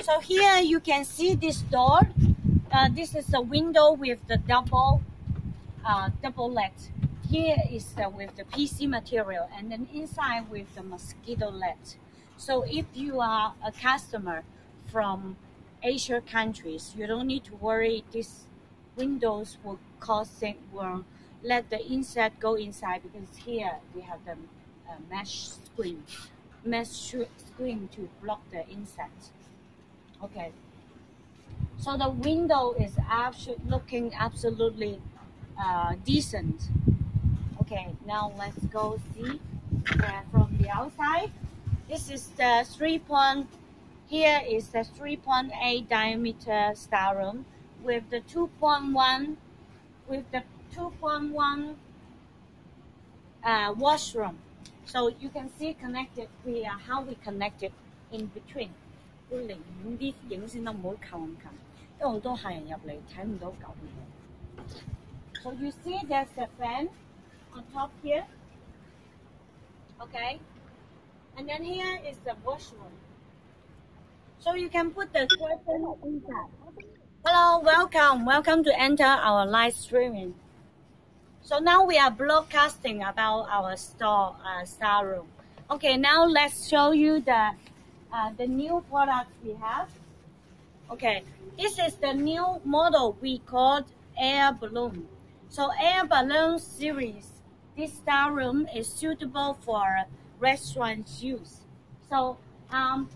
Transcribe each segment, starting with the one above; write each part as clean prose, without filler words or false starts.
So here you can see this door. This is a window with the double let. Here is with the PC material, and then inside with the mosquito let. So if you are a customer from Asia countries, you don't need to worry. These windows will let the insect go inside, because here we have the mesh screen to block the insect. Okay, so the window is looking absolutely decent. Okay, now let's go see from the outside. This is the here is the 3.8 diameter storeroom with the 2.1 washroom. So you can see connected here how we connected in between. 要離遠啲影先得，唔好靠咁近，因為好多客人入嚟睇唔到舊嘢。So you see there's a fan on top here. Okay, and then here is the washroom. So you can put the curtain inside. Hello, welcome to enter our live streaming. So now we are broadcasting about our storeroom. Okay, now let's show you the new products we have. Okay, this is the new model we called air balloon. So air balloon series, this storeroom is suitable for restaurant use. So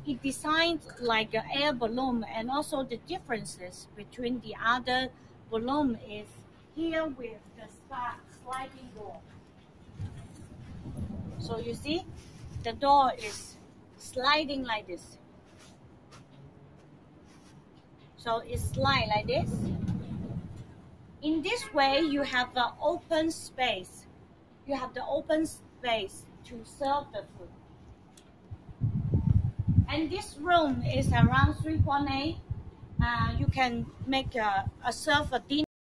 it designed like an air balloon, and also the differences between the other balloon is here with the sliding door. So you see, the door is sliding like this. So it slides like this. In this way, you have the open space. You have the open space to serve the food. And this room is around 3.8. You can make serve a dinner.